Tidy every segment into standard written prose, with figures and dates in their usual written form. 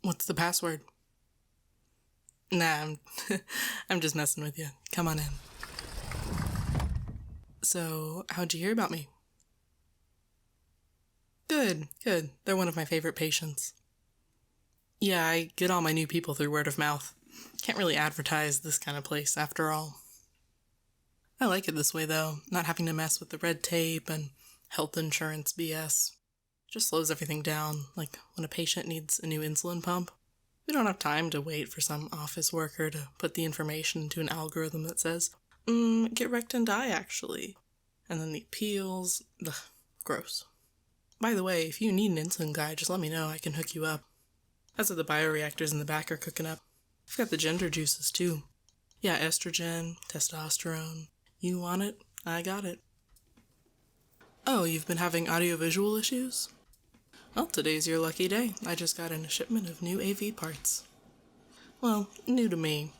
What's the password? Nah, I'm just messing with you. Come on in. So, how'd you hear about me? Good. They're one of my favorite patients. Yeah, I get all my new people through word of mouth. Can't really advertise this kind of place, after all. I like it this way, though, not having to mess with the red tape and health insurance BS. Just slows everything down, like when a patient needs a new insulin pump. We don't have time to wait for some office worker to put the information into an algorithm that says, get wrecked and die, actually. And then the appeals, gross. By the way, if you need an insulin guide, just let me know, I can hook you up. That's what the bioreactors in the back are cooking up. I've got the gender juices, too. Yeah, estrogen, testosterone. You want it? I got it. Oh, you've been having audio-visual issues? Well, today's your lucky day. I just got in a shipment of new AV parts. Well, new to me.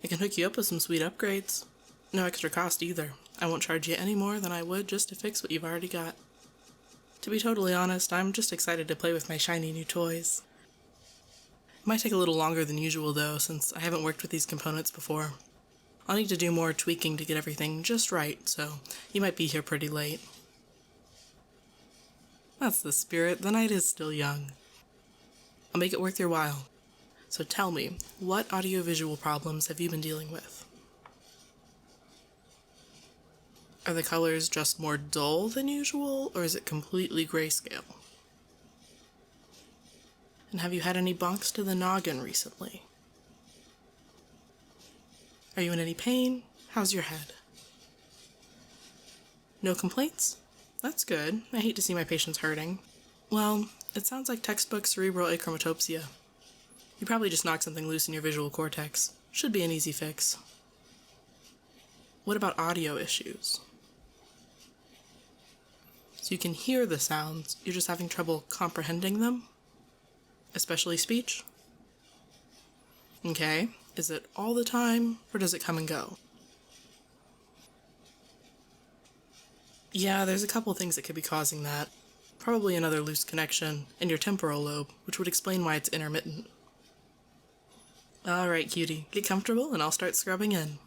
I can hook you up with some sweet upgrades. No extra cost either. I won't charge you any more than I would just to fix what you've already got. To be totally honest, I'm just excited to play with my shiny new toys. It might take a little longer than usual though, since I haven't worked with these components before. I'll need to do more tweaking to get everything just right, so you might be here pretty late. That's the spirit. The night is still young. I'll make it worth your while. So tell me, what audiovisual problems have you been dealing with? Are the colors just more dull than usual, or is it completely grayscale? And have you had any bonks to the noggin recently? Are you in any pain? How's your head? No complaints? That's good. I hate to see my patients hurting. Well, it sounds like textbook cerebral achromatopsia. You probably just knocked something loose in your visual cortex. Should be an easy fix. What about audio issues? So you can hear the sounds, you're just having trouble comprehending them? Especially speech? Okay. Is it all the time, or does it come and go? Yeah, there's a couple things that could be causing that. Probably another loose connection in your temporal lobe, which would explain why it's intermittent. Alright, cutie, get comfortable and I'll start scrubbing in.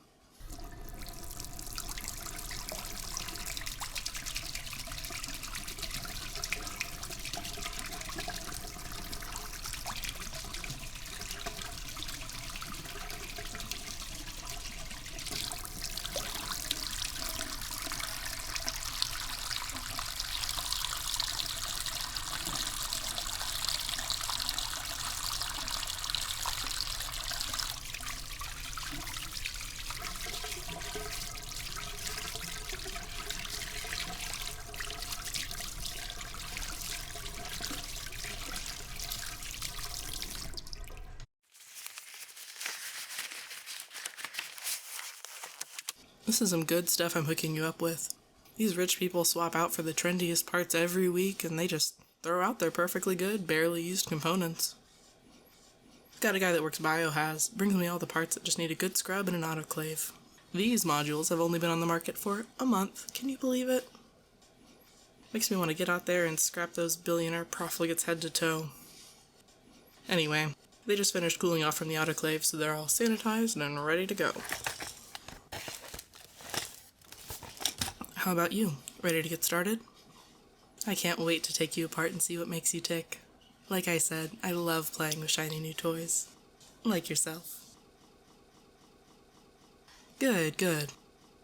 This is some good stuff I'm hooking you up with. These rich people swap out for the trendiest parts every week, and they just throw out their perfectly good, barely used components. Got a guy that works biohaz, brings me all the parts that just need a good scrub and an autoclave. These modules have only been on the market for a month, can you believe it? Makes me want to get out there and scrap those billionaire profligates head to toe. Anyway, they just finished cooling off from the autoclave, so they're all sanitized and ready to go. How about you? Ready to get started? I can't wait to take you apart and see what makes you tick. Like I said, I love playing with shiny new toys. Like yourself. Good.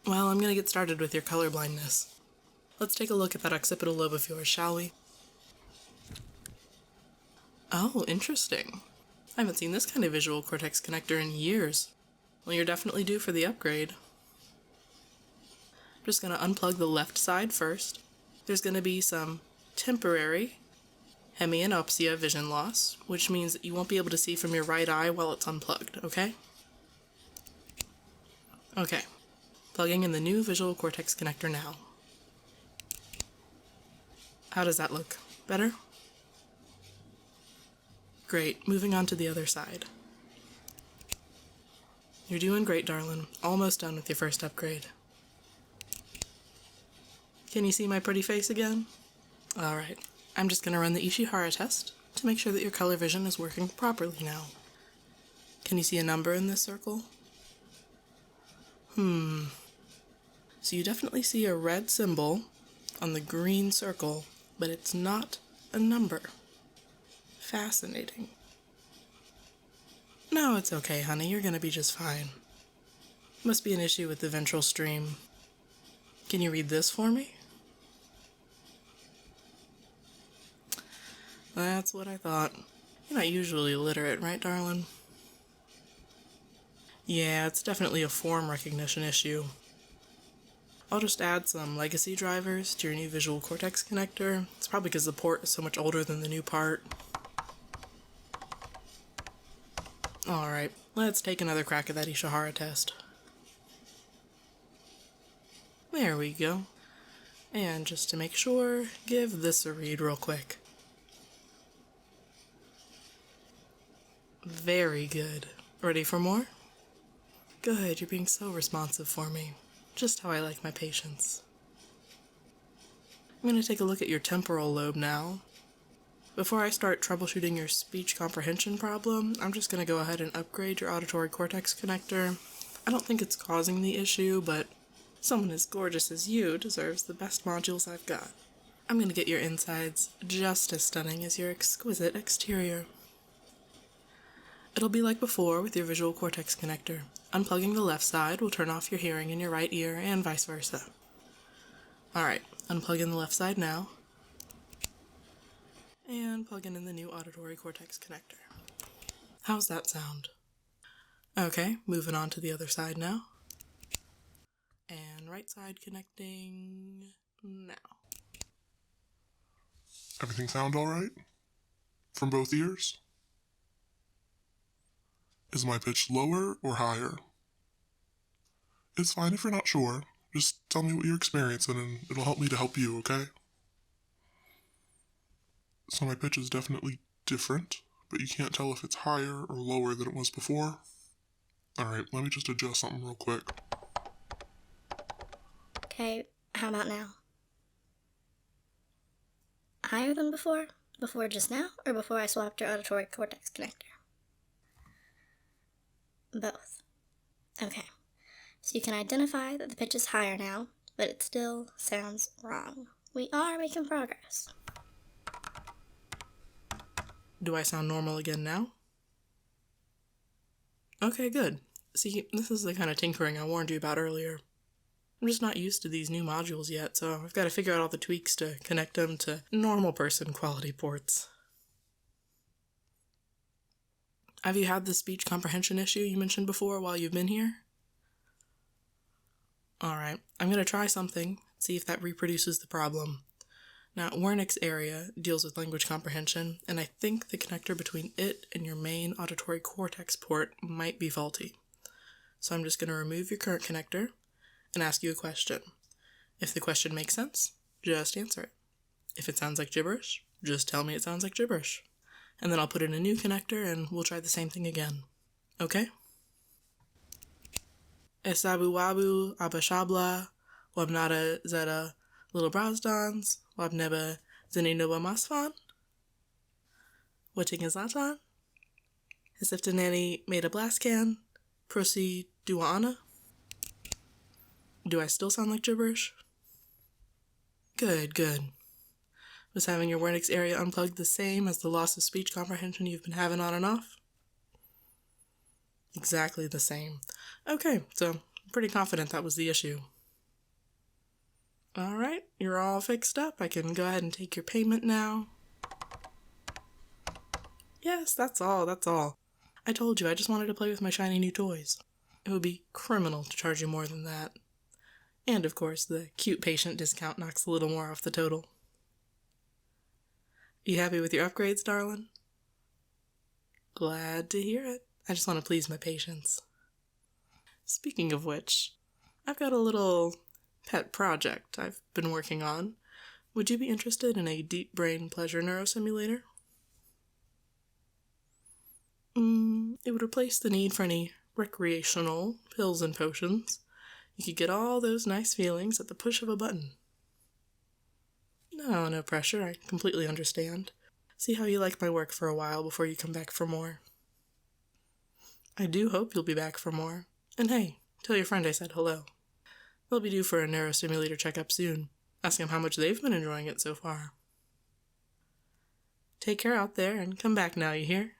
Well, I'm gonna get started with your colorblindness. Let's take a look at that occipital lobe of yours, shall we? Oh, interesting. I haven't seen this kind of visual cortex connector in years. Well, you're definitely due for the upgrade. I'm just going to unplug the left side first. There's going to be some temporary hemianopsia vision loss, which means that you won't be able to see from your right eye while it's unplugged, okay? Okay, plugging in the new visual cortex connector now. How does that look? Better? Great, moving on to the other side. You're doing great, darling. Almost done with your first upgrade. Can you see my pretty face again? Alright, I'm just gonna run the Ishihara test. to make sure that your color vision is working properly now. Can you see a number in this circle? So you definitely see a red symbol on the green circle, but it's not a number. Fascinating. No, it's okay, honey. You're gonna be just fine. Must be an issue with the ventral stream. Can you read this for me? That's what I thought. You're not usually literate, right, darling? Yeah, it's definitely a form recognition issue. I'll just add some legacy drivers to your new visual cortex connector. It's probably because the port is so much older than the new part. Alright, let's take another crack at that Ishihara test. There we go. And just to make sure, give this a read real quick. Very good. Ready for more? Good, you're being so responsive for me. Just how I like my patients. I'm going to take a look at your temporal lobe now. Before I start troubleshooting your speech comprehension problem, I'm just going to go ahead and upgrade your auditory cortex connector. I don't think it's causing the issue, but someone as gorgeous as you deserves the best modules I've got. I'm going to get your insides just as stunning as your exquisite exterior. It'll be like before with your visual cortex connector. Unplugging the left side will turn off your hearing in your right ear and vice versa. Alright, unplugging the left side now. And plugging in the new auditory cortex connector. How's that sound? Okay, moving on to the other side now. And right side connecting now. Everything sound alright? From both ears? Is my pitch lower or higher? It's fine if you're not sure. Just tell me what you're experiencing and it'll help me to help you, okay? So my pitch is definitely different, but you can't tell if it's higher or lower than it was before. Alright, let me just adjust something real quick. Okay, how about now? Higher than before? Before just now, or before I swapped your auditory cortex connector? Both. Okay, so you can identify that the pitch is higher now, but it still sounds wrong. We are making progress. Do I sound normal again now? Okay, good. See, this is the kind of tinkering I warned you about earlier. I'm just not used to these new modules yet, so I've got to figure out all the tweaks to connect them to normal person quality ports. Have you had the speech comprehension issue you mentioned before while you've been here? Alright, I'm going to try something, see if that reproduces the problem. Now, Wernicke's area deals with language comprehension, and I think the connector between it and your main auditory cortex port might be faulty. So I'm just going to remove your current connector and ask you a question. If the question makes sense, just answer it. If it sounds like gibberish, just tell me it sounds like gibberish. And then I'll put in a new connector and we'll try the same thing again. Okay? Esabu wabu abashabla wabnada zeta little brazdans wabneba zeninoba masfan watingazatan Hesiftanani made a blast can prosi duana. Do I still sound like gibberish? Good, good. Was having your Wernicke's area unplugged the same as the loss of speech comprehension you've been having on and off? Exactly the same. Okay, so I'm pretty confident that was the issue. Alright, you're all fixed up. I can go ahead and take your payment now. Yes, that's all. I told you, I just wanted to play with my shiny new toys. It would be criminal to charge you more than that. And of course, the cute patient discount knocks a little more off the total. You happy with your upgrades, darling? Glad to hear it. I just want to please my patients. Speaking of which, I've got a little pet project I've been working on. Would you be interested in a deep brain pleasure neurosimulator? It would replace the need for any recreational pills and potions. You could get all those nice feelings at the push of a button. No pressure, I completely understand. See how you like my work for a while before you come back for more. I do hope you'll be back for more. And hey, tell your friend I said hello. They'll be due for a neurostimulator checkup soon. Ask them how much they've been enjoying it so far. Take care out there and come back now, you hear?